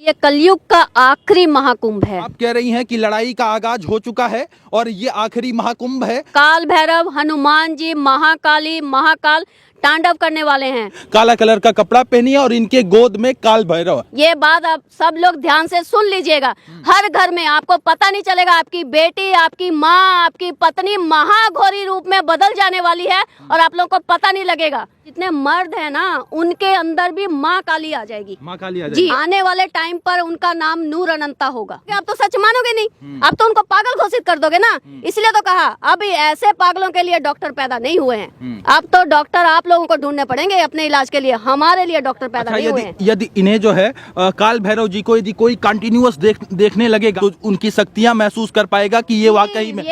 ये कलयुग का आखिरी महाकुंभ है। आप कह रही हैं कि लड़ाई का आगाज हो चुका है और ये आखिरी महाकुंभ है। काल भैरव, हनुमान जी, महाकाली, महाकाल तांडव करने वाले हैं। काला कलर का कपड़ा पहनी है और इनके गोद में काल भैरव। ये बात आप सब लोग ध्यान से सुन लीजिएगा। हर घर में आपको पता नहीं चलेगा, आपकी बेटी, आपकी माँ, आपकी पत्नी महाघोरी रूप में बदल जाने वाली है और आप लोगों को पता नहीं लगेगा। जितने मर्द हैं ना, उनके अंदर भी माँ काली आ जाएगी। माँ काली आ जी, जाएगी। आने वाले टाइम पर उनका नाम नूर अनंता होगा। आप तो सच मानोगे नहीं, आप तो उनको पागल घोषित कर दोगे ना। इसलिए तो कहा अभी ऐसे पागलों के लिए डॉक्टर पैदा नहीं हुए हैं। अब तो डॉक्टर आप लोगों को ढूंढने पड़ेंगे अपने इलाज के लिए, हमारे लिए डॉक्टर पैदा अच्छा, नहीं हुए हैं। यदि इन्हें जो है काल भैरव जी को यदि कोई कंटिन्यूअस देखने लगेगा तो उनकी शक्तियां महसूस कर पाएगा कि ये वाकई में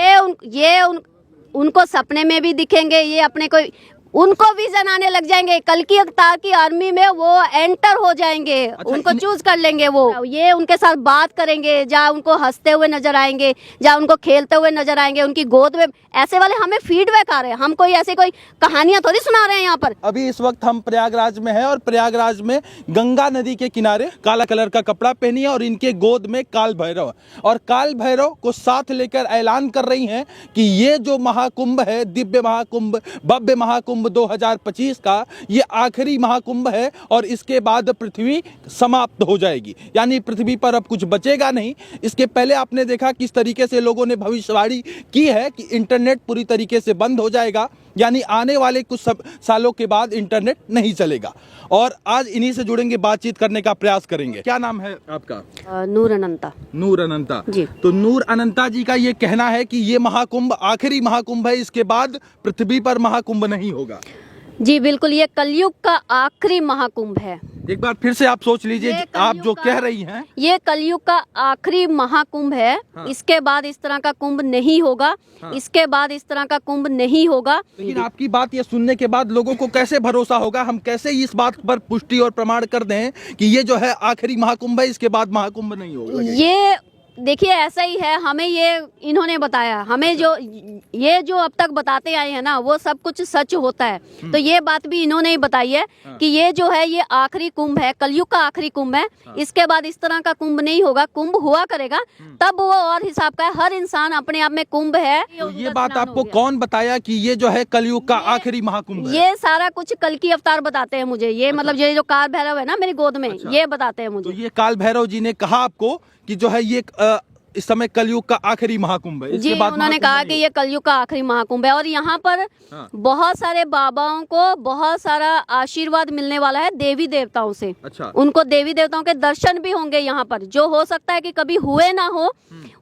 उनको सपने में भी दिखेंगे। ये अपने को उनको विजन आने लग जाएंगे। कल की अवतार की आर्मी में वो एंटर हो जाएंगे। उनको चूज कर लेंगे। वो ये उनके साथ बात करेंगे, जहाँ उनको हंसते हुए नजर आएंगे, जहाँ उनको खेलते हुए नजर आएंगे, उनकी गोद में। ऐसे वाले हमें फीडबैक आ रहे हैं। हम कोई ऐसी कोई कहानियां थोड़ी सुना रहे हैं यहाँ पर। अभी इस वक्त हम प्रयागराज में हैं और प्रयागराज में गंगा नदी के किनारे काला कलर का कपड़ा पहनी है और इनके गोद में काल भैरव, और काल भैरव को साथ लेकर ऐलान कर रही हैं कि ये जो महाकुंभ है, दिव्य महाकुंभ, भव्य महाकुंभ 2025 का, ये आखिरी महाकुंभ है और इसके बाद पृथ्वी समाप्त हो जाएगी। यानी पृथ्वी पर अब कुछ बचेगा नहीं। इसके पहले आपने देखा किस तरीके से लोगों ने भविष्यवाणी की है कि इंटरनेट पूरी तरीके से बंद हो जाएगा, यानी आने वाले कुछ सालों के बाद इंटरनेट नहीं चलेगा। और आज इन्हीं से जुड़ेंगे, बातचीत करने का प्रयास करेंगे। क्या नाम है आपका? नूर अनंता। नूर अनंता जी। तो नूर अनंता जी का ये कहना है कि ये महाकुंभ आखिरी महाकुंभ है, इसके बाद पृथ्वी पर महाकुंभ नहीं होगा। जी बिल्कुल, ये कलयुग का आखिरी महाकुंभ है। एक बार फिर से आप सोच लीजिए, आप जो कह रही हैं, ये कलयुग का आखिरी महाकुंभ है। हाँ। इसके बाद इस तरह का कुंभ नहीं होगा। हाँ। इसके बाद इस तरह का कुंभ नहीं होगा। लेकिन आपकी बात ये सुनने के बाद लोगों को कैसे भरोसा होगा? हम कैसे इस बात पर पुष्टि और प्रमाण कर दें कि ये जो है आखिरी महाकुंभ है, इसके बाद महाकुंभ नहीं होगा? ये देखिए, ऐसा ही है। हमें ये इन्होंने बताया, हमें जो ये जो अब तक बताते आए हैं ना, वो सब कुछ सच होता है। तो ये बात भी इन्होंने ही बताई है कि ये जो है ये आखिरी कुंभ है, कलयुग का आखिरी कुंभ है। इसके बाद इस तरह का कुंभ नहीं होगा। कुंभ हुआ करेगा तब वो और हिसाब का है। हर इंसान अपने आप में कुंभ है। तो ये बात आपको कौन बताया कि ये जो है कलयुग का आखिरी महाकुंभ है? ये सारा कुछ कल की अवतार बताते हैं मुझे। ये मतलब ये जो काल भैरव है ना मेरी गोद में, ये बताते हैं मुझे। तो ये काल भैरव जी ने कहा आपको कि जो है ये इस समय कलयुग का आखिरी महाकुंभ है, जी, उन्होंने कहा कि ये कलयुग का आखिरी महाकुंभ है। और यहाँ पर हाँ। बहुत सारे बाबाओं को बहुत सारा आशीर्वाद मिलने वाला है देवी देवताओं से। अच्छा। उनको देवी देवताओं के दर्शन भी होंगे यहाँ पर, जो हो सकता है कि कभी हुए ना हो।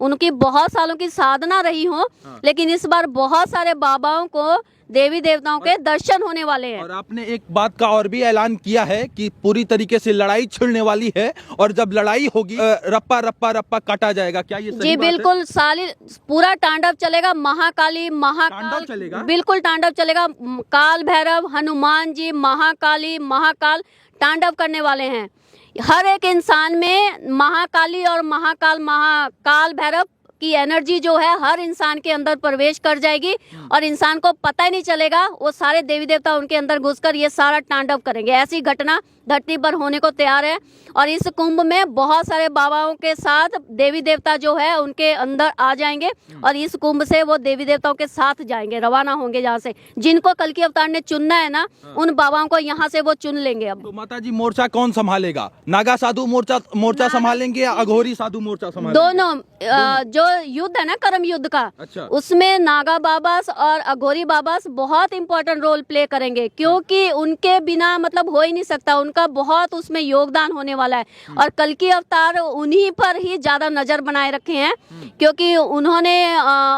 उनकी बहुत सालों की साधना रही हो, लेकिन इस बार बहुत सारे बाबाओं को देवी देवताओं के दर्शन होने वाले हैं। और आपने एक बात का और भी ऐलान किया है कि पूरी तरीके से लड़ाई छिड़ने वाली है और जब लड़ाई होगी रप्पा रप्पा रप्पा काटा जाएगा। क्या ये सही जी बात है? बिल्कुल, साली पूरा तांडव चलेगा। महाकाली, महाकाल, तांडव चलेगा? बिल्कुल तांडव चलेगा। काल भैरव, हनुमान जी, महाकाली, महाकाल तांडव करने वाले हैं। हर एक इंसान में महाकाली और महाकाल भैरव की एनर्जी जो है हर इंसान के अंदर प्रवेश कर जाएगी और इंसान को पता ही नहीं चलेगा। वो सारे देवी देवता उनके अंदर घुसकर ये सारा तांडव करेंगे। ऐसी घटना धरती पर होने को तैयार है। और इस कुंभ में बहुत सारे बाबाओं के साथ देवी देवता जो है उनके अंदर आ जाएंगे और इस कुंभ से वो देवी देवताओं के साथ जाएंगे, रवाना होंगे। जहाँ से जिनको कल की अवतार ने चुनना है ना, उन बाबाओं को यहाँ से वो चुन लेंगे। अब तो माता जी मोर्चा कौन संभालेगा? नागा साधु मोर्चा संभालेंगे या अघोरी साधु मोर्चा संभालेंगे? दोनों जो युद्ध है ना, कर्म युद्ध का, अच्छा। उसमें नागा बाबास और अघोरी बाबास बहुत इंपॉर्टेंट रोल प्ले करेंगे, क्योंकि उनके बिना मतलब हो ही नहीं सकता। उनका बहुत उसमें योगदान होने वाला है और कल की अवतार उन्हीं पर ही ज्यादा नजर बनाए रखे हैं, क्योंकि उन्होंने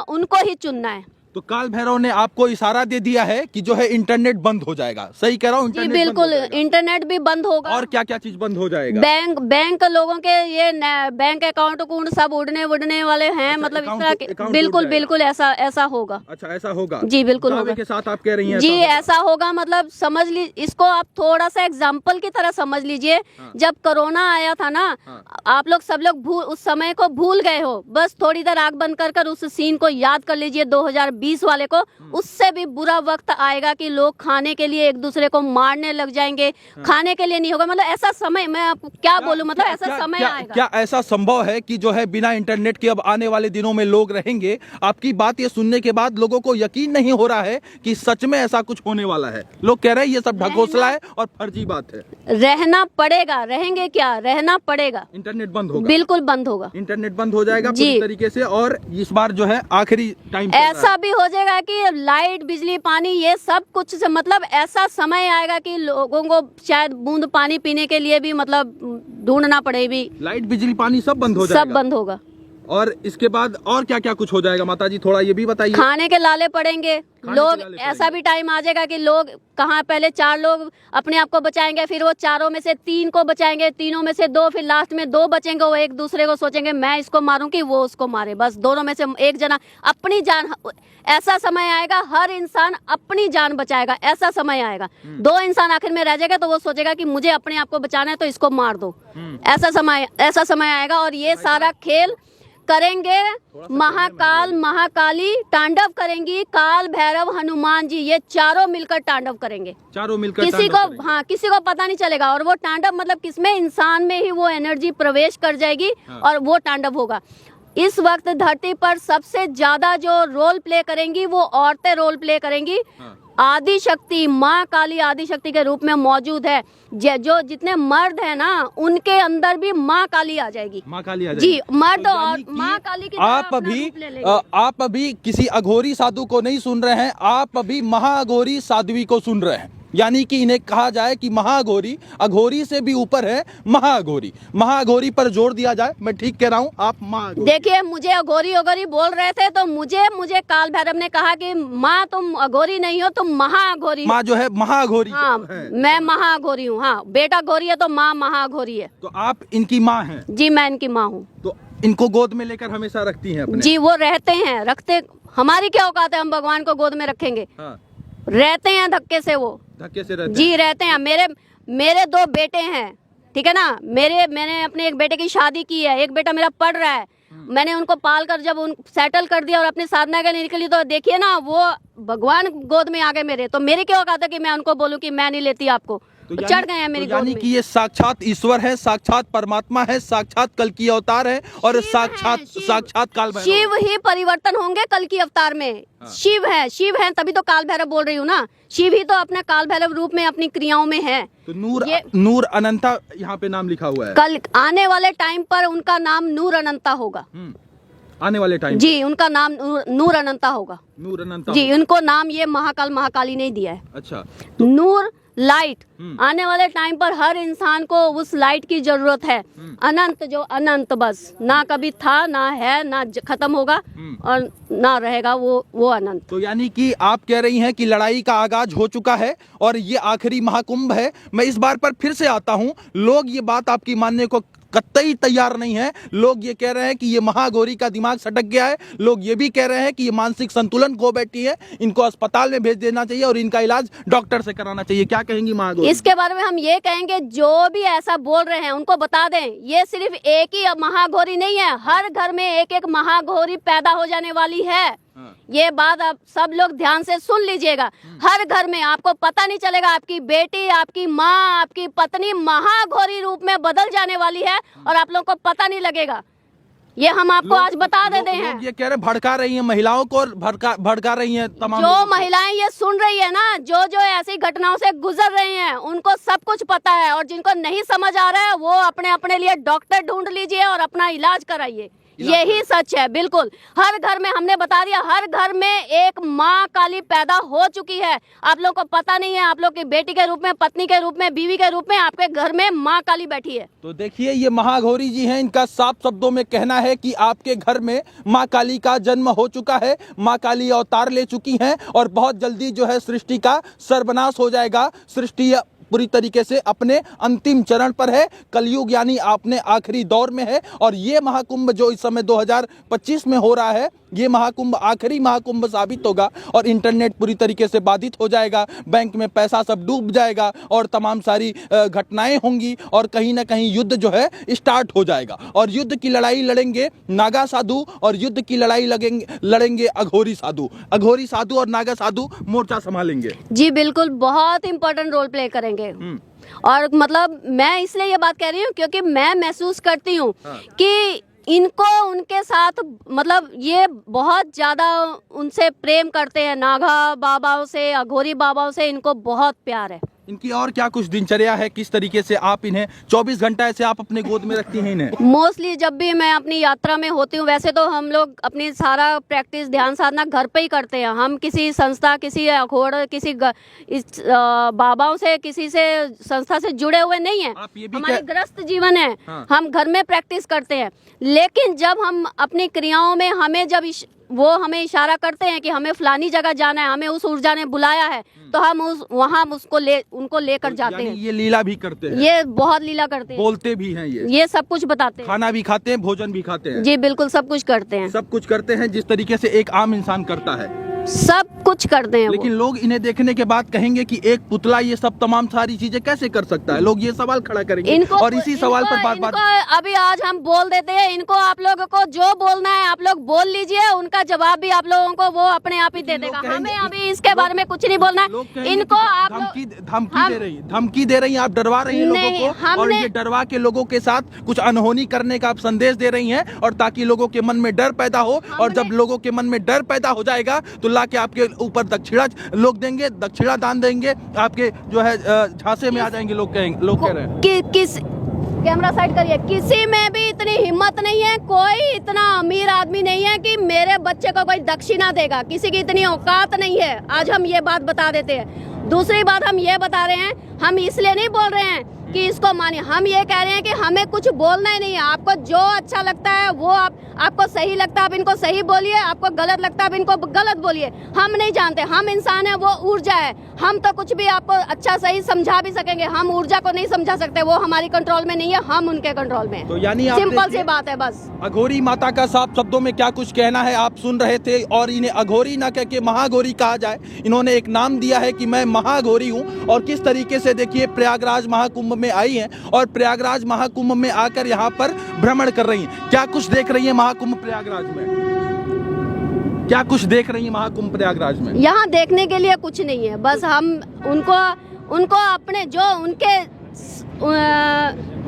उनको ही चुनना है। तो काल भैरव ने आपको इशारा दे दिया है कि जो है इंटरनेट बंद हो जाएगा। सही कह रहा हूँ? जी बिल्कुल, इंटरनेट भी बंद होगा। और क्या क्या चीज बंद हो जाएगा? बैंक लोगों के ये बैंक अकाउंट सब उड़ने वाले हैं। अच्छा, मतलब इस तरह के अकाउंट बिल्कुल उड़ बिल्कुल ऐसा होगा। अच्छा, ऐसा होगा? जी बिल्कुल दावे होगा। के साथ आप कह रही हैं जी ऐसा ऐसा होगा। मतलब समझ ली इसको, आप थोड़ा सा एग्जाम्पल की तरह समझ लीजिए। जब कोरोना आया था ना, आप लोग सब लोग उस समय को भूल गए हो। बस थोड़ी देर आंख बंद कर उस सीन को याद कर लीजिए। 20 वाले को, उससे भी बुरा वक्त आएगा कि लोग खाने के लिए एक दूसरे को मारने लग जाएंगे, खाने के लिए नहीं होगा। मतलब ऐसा समय, मैं आपको क्या बोलूं, मतलब ऐसा समय आएगा। क्या ऐसा संभव है कि जो है बिना इंटरनेट के अब आने वाले दिनों में लोग रहेंगे? आपकी बात ये सुनने के बाद लोगों को यकीन नहीं हो रहा है कि सच में ऐसा कुछ होने वाला है। लोग कह रहे हैं ये सब ढकोसला है और फर्जी बात है। रहना पड़ेगा, रहेंगे क्या, रहना पड़ेगा। इंटरनेट बंद होगा, बिल्कुल बंद होगा, इंटरनेट बंद हो जाएगा पूरी तरीके से। और इस बार जो है आखिरी टाइम ऐसा भी हो जाएगा कि लाइट, बिजली, पानी, ये सब कुछ से मतलब ऐसा समय आएगा कि लोगों को शायद बूंद पानी पीने के लिए भी मतलब ढूंढना पड़े। भी लाइट, बिजली, पानी सब बंद हो जाएगा, सब बंद होगा। और इसके बाद और क्या क्या कुछ हो जाएगा माता जी, थोड़ा ये भी बताइए। खाने के लाले पड़ेंगे लोग, ऐसा भी टाइम आ जाएगा कि लोग कहाँ, पहले 4 लोग अपने आप को बचाएंगे, फिर वो 4 में से 3 को बचाएंगे, 3 में से 2, फिर लास्ट में 2 बचेंगे। वो एक दूसरे को सोचेंगे मैं इसको मारूं कि वो उसको मारे, बस दोनों में से एक जना अपनी जान। ऐसा समय आएगा हर इंसान अपनी जान बचाएगा, ऐसा समय आएगा। 2 इंसान आखिर में रह जाएगा तो वो सोचेगा कि मुझे अपने आप को बचाना है तो इसको मार दो। ऐसा समय आएगा और ये सारा खेल करेंगे महाकाल, महाकाली तांडव करेंगी, काल भैरव, हनुमान जी, ये चारों मिलकर तांडव करेंगे। चारों मिलकर किसी को पता नहीं चलेगा। और वो तांडव मतलब किसमें, इंसान में ही वो एनर्जी प्रवेश कर जाएगी और वो तांडव होगा। इस वक्त धरती पर सबसे ज्यादा जो रोल प्ले करेंगी वो औरतें रोल प्ले करेंगी। आदि शक्ति, माँ काली आदि शक्ति के रूप में मौजूद है। जो जितने मर्द है ना, उनके अंदर भी माँ काली आ जाएगी। माँ काली आ जाएगी जी, मर्द और माँ काली की आप अभी किसी अघोरी साधु को नहीं सुन रहे हैं, आप अभी महाअघोरी साध्वी को सुन रहे हैं। यानी कि इन्हें कहा जाए कि महाअघोरी, अघोरी से भी ऊपर है महाअघोरी। महाअघोरी पर जोर दिया जाए, मैं ठीक कह रहा हूँ? आप महाअघोरी देखिए, मुझे अघोरी अघोरी बोल रहे थे तो मुझे काल भैरव ने कहा कि माँ तुम अघोरी नहीं हो, तुम महाअघोरी। माँ जो है महाअघोरी। हाँ, मैं महाअघोरी हूँ। हाँ, बेटा घोरी है तो माँ महाअघोरी है। तो आप इनकी माँ हैं? जी, मैं इनकी माँ हूँ। तो इनको गोद में लेकर हमेशा रखती हैं अपने? जी, वो रहते हैं, रखते। हमारी क्या औकात है, हम भगवान को गोद में रखेंगे? हाँ। रहते हैं धक्के से, वो धक्के से रहते जी रहते हैं। मेरे 2 बेटे हैं, ठीक है ना। मैंने अपने एक बेटे की शादी की है, एक बेटा मेरा पढ़ रहा है। मैंने उनको पाल कर जब उन सेटल कर दिया और अपनी साधना के लिए निकली, तो देखिए ना, वो भगवान गोद में आ गए मेरे। तो मेरे क्या औकात है कि मैं उनको बोलूं कि मैं नहीं लेती आपको? तो चढ़ गए हैं मेरी गोद में। यानी कि ये साक्षात ईश्वर है, साक्षात परमात्मा है, साक्षात कल की अवतार है और साक्षात काल भैरव। शिव ही परिवर्तन होंगे कल की अवतार में। शिव है तभी तो काल भैरव बोल रही हूँ ना। शिव ही तो अपने काल भैरव रूप में अपनी क्रियाओं में है। तो नूर अनंता यहाँ पे नाम लिखा हुआ है। कल आने वाले टाइम पर उनका नाम नूर अनंता होगा। आने वाले टाइम जी, उनका नाम नूर अनंता होगा। नूर अनंता जी, उनको नाम ये महाकाल महाकाली नहीं दिया है। अच्छा, नूर, लाइट। आने वाले टाइम पर हर इंसान को उस लाइट की जरूरत है। अनंत, जो अनंत, बस ना कभी था, ना है, ना खत्म होगा और ना रहेगा, वो अनंत। तो यानी कि आप कह रही हैं कि लड़ाई का आगाज हो चुका है और ये आखिरी महाकुंभ है। मैं इस बार पर फिर से आता हूँ, लोग ये बात आपकी मानने को कतई तैयार नहीं है। लोग ये कह रहे हैं कि ये महागौरी का दिमाग सटक गया है। लोग ये भी कह रहे हैं कि ये मानसिक संतुलन खो बैठी है, इनको अस्पताल में भेज देना चाहिए और इनका इलाज डॉक्टर से कराना चाहिए। क्या कहेंगी महागौरी? इसके बारे में हम ये कहेंगे, जो भी ऐसा बोल रहे हैं उनको बता दें, ये सिर्फ एक ही महागौरी नहीं है, हर घर में एक एक महागौरी पैदा हो जाने वाली है। ये बात आप सब लोग ध्यान से सुन लीजिएगा। हर घर में आपको पता नहीं चलेगा, आपकी बेटी, आपकी माँ, आपकी पत्नी महाघोरी रूप में बदल जाने वाली है और आप लोगों को पता नहीं लगेगा। ये हम आपको आज बता देते हैं। ये कह रहे भड़का रही हैं महिलाओं को, भड़का रही हैं तमाम। जो महिलाएं ये सुन रही है ना, जो ऐसी घटनाओं से गुजर रही हैं, उनको सब कुछ पता है। और जिनको नहीं समझ आ रहा है वो अपने लिए डॉक्टर ढूंढ लीजिए और अपना इलाज कराइए। यही सच है, बिल्कुल। हर घर में, हमने बता दिया, हर घर में एक माँ काली पैदा हो चुकी है। आप लोग को पता नहीं है, आप लोग की बेटी के रूप में, पत्नी के रूप में, बीवी के रूप में आपके घर में माँ काली बैठी है। तो देखिए, ये महाघोरी जी हैं, इनका साफ शब्दों में कहना है कि आपके घर में माँ काली का जन्म हो चुका है, माँ काली अवतार ले चुकी हैं और बहुत जल्दी जो है सृष्टि का सर्वनाश हो जाएगा। सृष्टि पूरी तरीके से अपने अंतिम चरण पर है। कलयुग यानी अपने आखिरी दौर में है और ये महाकुंभ जो इस समय 2025 में हो रहा है, ये महाकुंभ आखिरी महाकुंभ साबित होगा और इंटरनेट पूरी तरीके से बाधित हो जाएगा, बैंक में पैसा सब डूब जाएगा और तमाम सारी घटनाएं होंगी और कहीं ना कहीं युद्ध जो है स्टार्ट हो जाएगा। और युद्ध की लड़ाई लड़ेंगे नागा साधु और युद्ध की लड़ाई लड़ेंगे अघोरी साधु। अघोरी साधु और नागा साधु मोर्चा संभालेंगे। जी बिल्कुल, बहुत इंपॉर्टेंट रोल प्ले करेंगे। और मतलब मैं इसलिए ये बात कह रही हूँ क्योंकि मैं महसूस करती हूँ कि इनको उनके साथ मतलब ये बहुत ज़्यादा उनसे प्रेम करते हैं, नागा बाबाओं से, अघोरी बाबाओं से इनको बहुत प्यार है। इनकी और क्या कुछ दिनचर्या है, किस तरीके से आप इन्हें 24 घंटा ऐसे आप अपने गोद में रखती हैं इन्हें? मोस्टली जब भी मैं अपनी यात्रा में होती हूँ, वैसे तो हम लोग अपनी सारा प्रैक्टिस ध्यान साधना घर पे ही करते हैं। हम किसी संस्था, किसी अखोड़, किसी बाबाओं से, किसी से संस्था से जुड़े हुए नहीं है। हमारे गृहस्थ जीवन है। हाँ। हम घर में प्रैक्टिस करते हैं, लेकिन जब हम अपनी क्रियाओं में वो हमें इशारा करते हैं कि हमें फलानी जगह जाना है, हमें उस ऊर्जा ने बुलाया है, तो हम वहाँ उनको लेकर जाते हैं। ये लीला भी करते हैं, ये बहुत लीला करते हैं, बोलते भी हैं, ये सब कुछ बताते हैं, खाना भी खाते हैं, भोजन भी खाते हैं। जी बिल्कुल, सब कुछ करते हैं, सब कुछ करते हैं जिस तरीके से एक आम इंसान करता है, सब कुछ करते हैं। लेकिन लोग इन्हें देखने के बाद कहेंगे कि एक पुतला ये सब तमाम सारी चीजें कैसे कर सकता है? लोग ये सवाल खड़ा करेंगे और इसी सवाल पर बात अभी आज हम बोल देते हैं। इनको आप लोगों को जो बोलना है आप लोग बोल लीजिए, उनका जवाब भी आप लोगों को वो अपने आप ही दे देगा। हमें अभी इसके बारे में कुछ नहीं बोलना है। इनको आप धमकी दे रही है, आप डरवा रही है लोगों को, और ये डरवा के लोगों के साथ कुछ अनहोनी करने का आप संदेश दे रही है, और ताकि लोगों के मन में डर पैदा हो, और जब लोगों के मन में डर पैदा हो जाएगा तो ला के आपके ऊपर दक्षिणा लोग देंगे, दक्षिणा दान देंगे, आपके जो है झांसे में आ जाएंगे। लोग कह रहे हैं कि किस कैमरा साइड करिए, किसी में भी इतनी हिम्मत नहीं है, कोई इतना अमीर आदमी नहीं है कि मेरे बच्चे को कोई दक्षिणा देगा। किसी की इतनी औकात नहीं है। आज हम ये बात बता देते हैं। दूसरी बात हम ये बता रहे हैं, हम इसलिए नहीं बोल रहे हैं कि इसको मानिए, हम ये कह रहे हैं कि हमें कुछ बोलना ही नहीं है। आपको जो अच्छा लगता है वो आपको सही लगता है आप इनको सही बोलिए, आपको गलत लगता है आप इनको गलत बोलिए। हम नहीं जानते, हम इंसान है, वो ऊर्जा है। हम तो कुछ भी आपको अच्छा सही समझा भी सकेंगे, हम ऊर्जा को नहीं समझा सकते। वो हमारी कंट्रोल में नहीं है, हम उनके कंट्रोल में। तो यानी सिंपल सी बात है बस। अघोरी माता का साफ शब्दों में क्या कुछ कहना है आप सुन रहे थे, और इन्हें अघोरी ना कह के महाघोरी कहा जाए। इन्होंने एक नाम दिया है कि मैं महाघोरी हूँ, और किस तरीके से देखिए प्रयागराज महाकुंभ में आई हैं और प्रयागराज महाकुंभ में आकर यहाँ पर भ्रमण कर रही हैं। क्या कुछ देख रही है महाकुंभ प्रयागराज में? क्या कुछ देख रही है महाकुंभ प्रयागराज में? यहाँ देखने के लिए कुछ नहीं है, बस हम उनको अपने जो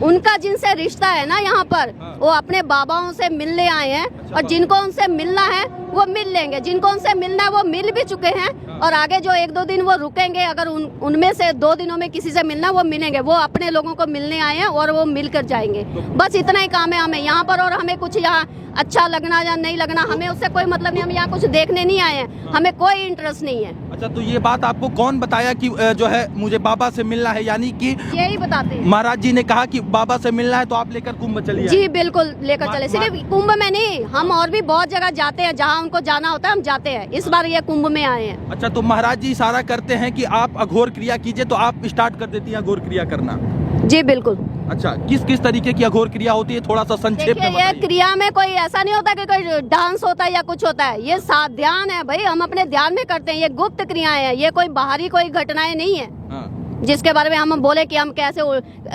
उनका जिनसे रिश्ता है ना यहाँ पर, वो अपने बाबाओं से मिलने आए हैं। और जिनको उनसे मिलना है वो मिल लेंगे, जिनको उनसे मिलना है वो मिल भी चुके हैं, और आगे जो 1-2 दिन वो रुकेंगे, अगर उनमें से 2 दिनों में किसी से मिलना वो मिलेंगे। वो अपने लोगों को मिलने आए हैं और वो मिलकर जाएंगे। बस इतना ही काम है हमें यहाँ पर, और हमें कुछ यहाँ अच्छा लगना या नहीं लगना हमें उससे कोई मतलब नहीं। हम यहाँ कुछ देखने नहीं आए हैं, हमें कोई इंटरेस्ट नहीं है। अच्छा, तो ये बात आपको कौन बताया कि जो है मुझे बाबा से मिलना है? यानी कि यही बताते हैं, महाराज जी ने कहा कि बाबा से मिलना है तो आप लेकर कुंभ चलिए। जी बिल्कुल, लेकर चले। सिर्फ कुंभ में नहीं, हम और भी बहुत जगह जाते हैं, जहाँ उनको जाना होता है हम जाते हैं। इस बार ये कुंभ में आए हैं। अच्छा, तो महाराज जी इशारा करते हैं कि आप अघोर क्रिया कीजिए, तो आप स्टार्ट कर देती हैं अघोर क्रिया करना? जी बिल्कुल। अच्छा, किस तरीके की अघोर क्रिया होती है, थोड़ा सा संक्षेप में बताइए। ये क्रिया में कोई ऐसा नहीं होता कि कोई डांस होता है या कुछ होता है। ये ध्यान है भाई, हम अपने ध्यान में करते हैं। ये गुप्त क्रियाएं हैं, ये कोई बाहरी कोई घटनाएं नहीं है। हाँ। जिसके बारे में हम बोले कि हम कैसे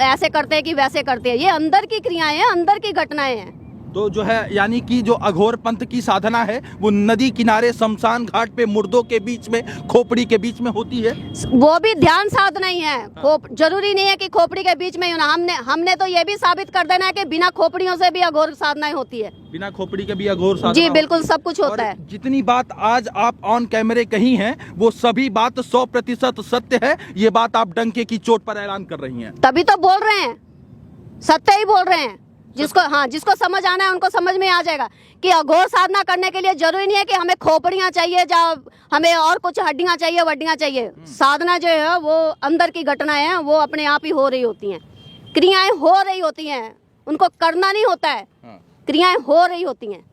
ऐसे करते हैं कि वैसे करते हैं। ये अंदर की क्रियाएं हैं, अंदर की घटनाएं हैं। तो जो है यानी कि जो अघोर पंथ की साधना है वो नदी किनारे, शमशान घाट पे, मुर्दों के बीच में, खोपड़ी के बीच में होती है। वो भी ध्यान साधना ही है। जरूरी नहीं है कि खोपड़ी के बीच में होना। हमने तो ये भी साबित कर देना है कि बिना खोपड़ियों से भी अघोर साधनाएं होती है। बिना खोपड़ी के भी अघोर साधना? जी बिल्कुल, सब कुछ होता है। जितनी बात आज आप ऑन कैमरे कही हैं वो सभी बात 100% सत्य है। ये बात आप डंके की चोट पर ऐलान कर रही हैं। तभी तो बोल रहे हैं, सत्य ही बोल रहे हैं। जिसको समझ आना है उनको समझ में आ जाएगा कि अघोर साधना करने के लिए जरूरी नहीं है कि हमें खोपड़ियां चाहिए, हमें और कुछ हड्डियां चाहिए, वड्डियां चाहिए। साधना जो है वो अंदर की घटनाएं हैं, वो अपने आप ही हो रही होती हैं। क्रियाएं हो रही होती हैं, उनको करना नहीं होता है। क्रियाएं हो रही होती हैं।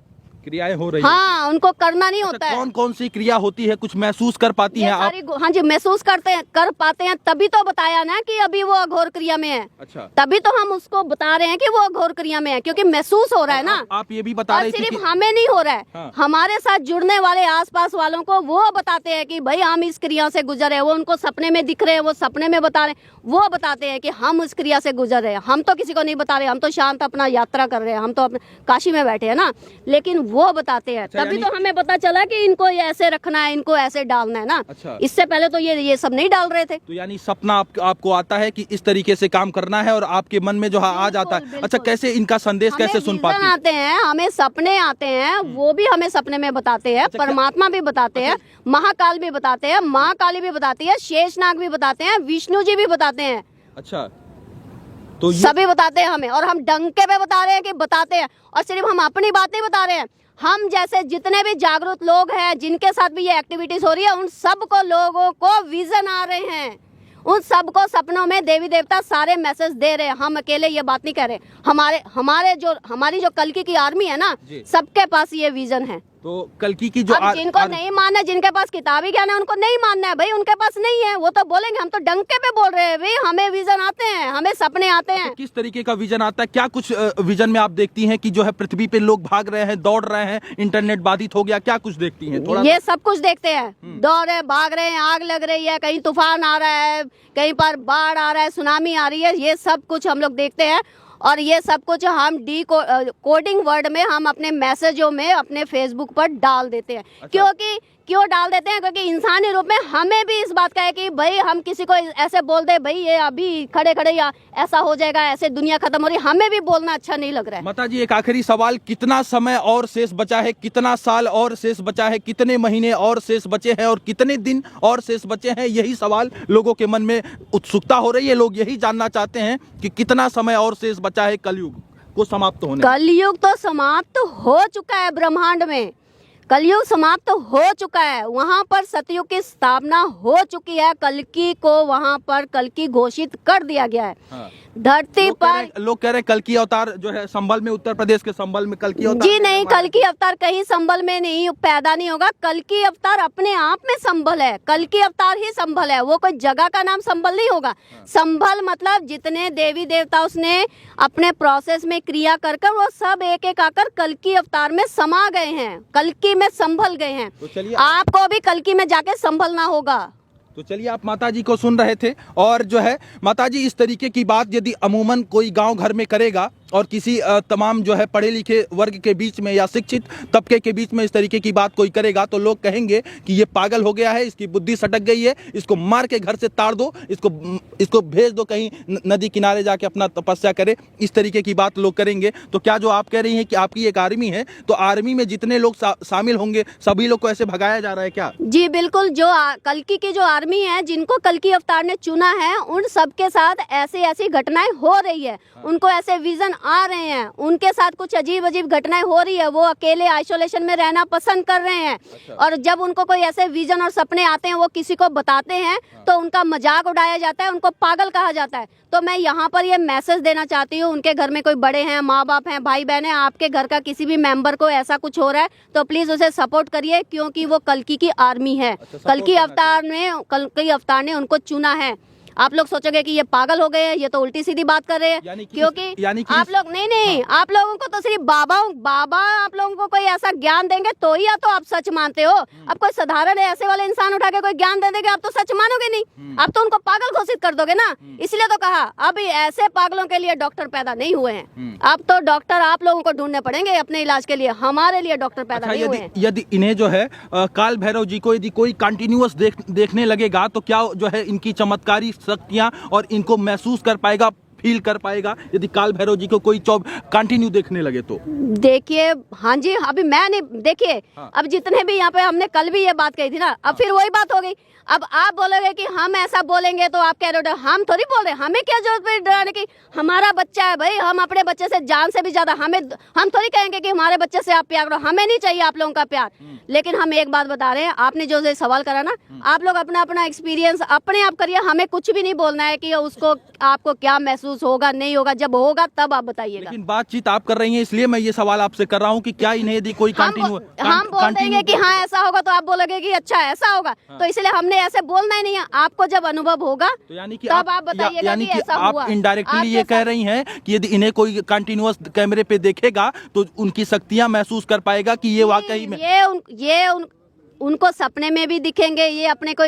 क्रियाएं हो रही है। हाँ, उनको करना नहीं होता है। कौन कौन सी क्रिया होती है, कुछ महसूस कर पाती हैं आप? हाँ जी, महसूस कर पाते हैं, तभी तो बताया ना कि अभी वो अघोर क्रिया में है। अच्छा, तभी तो हम उसको बता रहे हैं कि वो अघोर क्रिया में है, क्योंकि महसूस हो रहा है ना। आप ये भी बता रहे थे सिर्फ कि हमें नहीं हो रहा है, हाँ। हमारे साथ जुड़ने वाले आसपास वालों को वो बताते हैं कि भाई हम इस क्रिया से गुजर रहे हैं। वो उनको सपने में दिख रहे हैं, वो सपने में बता रहे हैं, वो बताते हैं कि हम उस क्रिया से गुजर रहे हैं। हम तो किसी को नहीं बता रहे, हम तो शांत अपना यात्रा कर रहे हैं, हम तो अपने काशी में बैठे हैं ना, लेकिन वो बताते हैं। अच्छा, तभी तो हमें पता चला कि इनको ये ऐसे रखना है, इनको ऐसे डालना है ना। अच्छा। इससे पहले तो ये सब नहीं डाल रहे थे। तो यानी सपना आपको आता है कि इस तरीके से काम करना है और आपके मन में जो आ जाता है। बिल्कुल। अच्छा, कैसे इनका संदेश कैसे सुन पाती है? आते हैं, हमें सपने आते हैं, वो भी हमें सपने में बताते हैं। अच्छा, परमात्मा भी बताते हैं, महाकाल भी बताते हैं, माँ काली भी बताती है, शेषनाग भी बताते हैं, विष्णु जी भी बताते हैं। अच्छा, तो सभी बताते हैं हमें, और हम डंके पे बता रहे हैं कि बताते हैं। और सिर्फ हम अपनी बात नहीं बता रहे हैं, हम जैसे जितने भी जागरूक लोग हैं, जिनके साथ भी ये एक्टिविटीज हो रही है, उन सबको लोगों को विजन आ रहे हैं, उन सबको सपनों में देवी देवता सारे मैसेज दे रहे हैं। हम अकेले ये बात नहीं कह रहे, हमारी जो कल्कि की आर्मी है ना, सबके पास ये विजन है। तो कल्कि की जो अब जिनको नहीं मानना, जिनके पास किताबी ज्ञान है, उनको नहीं मानना है भाई, उनके पास नहीं है, वो तो बोलेंगे। हम तो डंके पे बोल रहे हैं भाई, हमें विजन आते हैं, हमें सपने आते हैं। तो किस तरीके का विजन आता है? क्या कुछ विजन में आप देखती हैं कि जो है पृथ्वी पे लोग भाग रहे हैं, दौड़ रहे हैं, इंटरनेट बाधित हो गया, क्या कुछ देखती हैं? थोड़ा ये सब कुछ देखते हैं, दौड़ रहे, भाग रहे हैं, आग लग रही है, कहीं तूफान आ रहा है, कहीं पर बाढ़ आ रहा है, सुनामी आ रही है, ये सब कुछ हम लोग देखते हैं। और ये सब कुछ हम कोडिंग वर्ड में हम अपने मैसेजों में अपने फेसबुक पर डाल देते हैं। अच्छा। क्यों डाल देते हैं? क्योंकि इंसानी रूप में हमें भी इस बात का है कि भाई हम किसी को ऐसे बोल दे, भाई ये अभी खड़े खड़े या ऐसा हो जाएगा, ऐसे दुनिया खत्म हो रही है, हमें भी बोलना अच्छा नहीं लग रहा है। माता जी, एक आखिरी सवाल, कितना समय और शेष बचा है, कितना साल और शेष बचा है, कितने महीने और शेष बचे हैं और कितने दिन और शेष बचे हैं? यही सवाल लोगों के मन में उत्सुकता हो रही है। लोग यही जानना चाहते हैं कि कितना समय और शेष बचा है कलयुग को समाप्त होने। कलयुग तो समाप्त हो चुका है, ब्रह्मांड में कलयुग समाप्त हो चुका है। वहां पर सतयुग की स्थापना हो चुकी है, कल्कि को वहां पर कल्कि घोषित कर दिया गया है। हाँ। धरती पर लोग कह रहे हैं कल्कि अवतार जो है संभल में, उत्तर प्रदेश के संभल में कल्कि अवतार। जी नहीं, कल्कि अवतार कहीं संभल में नहीं पैदा नहीं होगा। कल्कि अवतार अपने आप में संभल है, कल्कि अवतार ही संभल है, वो कोई जगह का नाम संभल नहीं होगा। संभल मतलब जितने देवी देवता उसने अपने प्रोसेस में क्रिया कर वो सब एक एक आकर कल्कि अवतार में समा गए हैं, कल्कि में संभल गए हैं। तो चलिए, आपको भी कल्कि में जाके संभलना होगा। तो चलिए, आप माता जी को सुन रहे थे। और जो है माता जी, इस तरीके की बात यदि अमूमन कोई गांव घर में करेगा और किसी तमाम जो है पढ़े लिखे वर्ग के बीच में या शिक्षित तबके के बीच में इस तरीके की बात कोई करेगा, तो लोग कहेंगे कि ये पागल हो गया है, इसकी बुद्धि सटक गई है, इसको मार के घर से ताड़ दो, इसको भेज दो कहीं नदी किनारे जाके अपना तपस्या करे। इस तरीके की बात लोग करेंगे। तो क्या जो आप कह रही हैं कि आपकी एक आर्मी है, तो आर्मी में जितने लोग शामिल होंगे सभी लोग को ऐसे भगाया जा रहा है क्या? जी बिल्कुल, जो कल्कि की जो आर्मी है, जिनको कल्कि अवतार ने चुना है, उन सबके साथ ऐसी घटनाएं हो रही है। उनको ऐसे विजन आ रहे हैं, उनके साथ कुछ अजीब अजीब घटनाएं हो रही है, वो अकेले आइसोलेशन में रहना पसंद कर रहे हैं। अच्छा। और जब उनको कोई ऐसे विजन और सपने आते हैं, वो किसी को बताते हैं, तो उनका मजाक उड़ाया जाता है, उनको पागल कहा जाता है। तो मैं यहाँ पर ये मैसेज देना चाहती हूँ, उनके घर में कोई बड़े हैं, माँ बाप हैं, भाई बहन है, आपके घर का किसी भी मेंबर को ऐसा कुछ हो रहा है तो प्लीज उसे सपोर्ट करिए, क्योंकि वो कल्कि की आर्मी है। अच्छा, कल्कि अवतार ने उनको चुना है। आप लोग सोचोगे कि ये पागल हो गए हैं, ये तो उल्टी सीधी बात कर रहे हैं, क्योंकि आप लोग नहीं, आप लोगों को तो सिर्फ बाबा आप लोगों को कोई ऐसा ज्ञान देंगे तो ही या तो आप सच मानते हो। अब कोई साधारण ऐसे वाले इंसान उठा के कोई ज्ञान दे देंगे, आप तो सच मानोगे नहीं, आप तो उनको पागल घोषित कर दोगे ना। इसलिए तो कहा, अभी ऐसे पागलों के लिए डॉक्टर पैदा नहीं हुए हैं। अब तो डॉक्टर आप लोगों को ढूंढने पड़ेंगे अपने इलाज के लिए, हमारे लिए डॉक्टर पैदा नहीं हुए हैं। यदि इन्हें जो है काल भैरव जी को यदि कोई कंटिन्यूअस देखने लगेगा, तो क्या जो है इनकी चमत्कारी शक्तियां और इनको महसूस कर पाएगा, फील कर पाएगा, यदि काल भैरव जी को कोई कंटिन्यू देखने लगे तो? देखिए, हाँ जी, अभी मैं नहीं, देखिए अब जितने भी यहाँ पे, हमने कल भी ये बात कही थी ना, अब फिर वही बात हो गई। अब आप बोलोगे कि हम ऐसा बोलेंगे तो आप कह रहे हो, हम थोड़ी बोल रहे, हमें क्या जरूरत है डराने की, हमारा बच्चा है भाई, हम अपने बच्चे से जान से भी ज्यादा, हम थोड़ी कहेंगे कि हमारे बच्चे से आप प्यार करो, हमें नहीं चाहिए आप लोगों का प्यार। लेकिन हम एक बात बता रहे हैं, आपने जो सवाल करा ना, आप लोग अपना एक्सपीरियंस अपने आप करिए, हमें कुछ भी नहीं बोलना है कि उसको आपको क्या महसूस महसूस होगा नहीं होगा, जब होगा तब आप बताइएगा। लेकिन बातचीत आप कर रही हैं, इसलिए मैं ये सवाल आपसे कर रहा हूँ कि क्या इन्हें यदि कोई हम बोल देंगे कि हाँ ऐसा होगा तो आप बोलोगे कि अच्छा ऐसा होगा, तो इसलिए हमने ऐसे बोलना ही नहीं है। आपको जब अनुभव होगा तो यानी कि तब आप बताइएगा कि ऐसा हुआ। आप इनडायरेक्टली ये कह रही हैं कि यदि इन्हें कोई कंटिन्यूअस कैमरे पे देखेगा तो उनकी शक्तियां महसूस कर पाएगा कि ये वाकई में उनको सपने में भी दिखेंगे, ये अपने को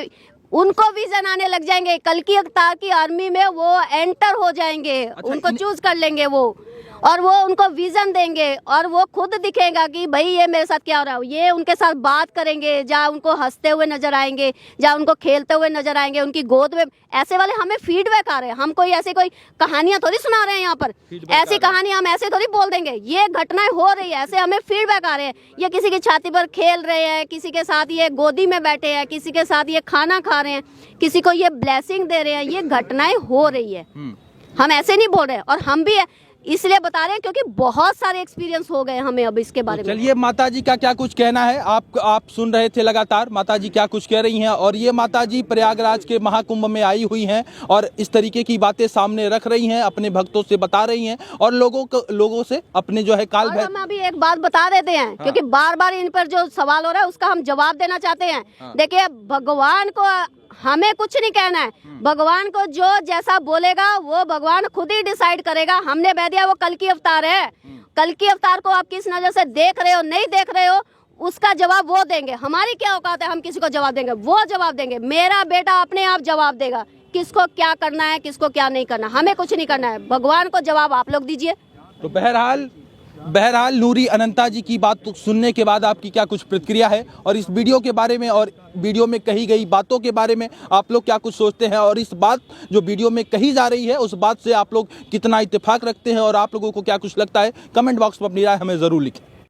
उनको विजन आने लग जाएंगे। कल की अवतार की आर्मी में वो एंटर हो जाएंगे। अच्छा, उनको चूज कर लेंगे वो, और वो उनको विजन देंगे और वो खुद दिखेगा कि भाई ये मेरे साथ क्या हो रहा है। ये उनके साथ बात करेंगे, जहाँ उनको हंसते हुए नजर आएंगे, जहाँ उनको खेलते हुए नजर आएंगे, उनकी गोद में। ऐसे वाले हमें फीडबैक आ रहे हैं, हम कोई ऐसी कोई कहानियां थोड़ी सुना रहे हैं यहाँ पर। ऐसी कहानी हम ऐसे थोड़ी बोल देंगे, ये घटनाएं हो रही है, ऐसे हमें फीडबैक आ रहे हैं। ये किसी की छाती पर खेल रहे हैं, किसी के साथ ये गोदी में बैठे हैं, किसी के साथ ये खाना खा रहे हैं, किसी को ये ब्लेसिंग दे रहे हैं। ये घटनाएं हो रही है, हम ऐसे नहीं बोल रहे हैं। और हम भी इसलिए बता रहे हैं क्योंकि बहुत सारे एक्सपीरियंस हो गए हमें अब इसके बारे में। चलिए माताजी का क्या कुछ कहना है, आप सुन रहे थे लगातार माताजी क्या कुछ कह रही हैं। और ये माताजी प्रयागराज के महाकुंभ में आई हुई हैं और इस तरीके की बातें सामने रख रही हैं, अपने भक्तों से बता रही हैं और लोगों से अपने जो है काल भैरव। हम अभी एक बात बता देते हैं क्योंकि बार बार इन पर जो सवाल हो रहा है उसका हम जवाब देना चाहते हैं। देखिए, भगवान को हमें कुछ नहीं कहना है, भगवान को जो जैसा बोलेगा वो भगवान खुद ही डिसाइड करेगा। हमने बह दिया वो कल की अवतार है, कल की अवतार को आप किस नजर से देख रहे हो नहीं देख रहे हो उसका जवाब वो देंगे। हमारी क्या औकात है हम किसी को जवाब देंगे, वो जवाब देंगे। मेरा बेटा अपने आप जवाब देगा किसको क्या करना है किसको क्या नहीं करना, हमें कुछ नहीं करना है। भगवान को जवाब आप लोग दीजिए। तो बहरहाल नूरी अनंता जी की बात सुनने के बाद आपकी क्या कुछ प्रतिक्रिया है और इस वीडियो के बारे में और वीडियो में कही गई बातों के बारे में आप लोग क्या कुछ सोचते हैं, और इस बात जो वीडियो में कही जा रही है उस बात से आप लोग कितना इत्तेफाक रखते हैं और आप लोगों को क्या कुछ लगता है, कमेंट बॉक्स में अपनी राय हमें ज़रूर लिखें।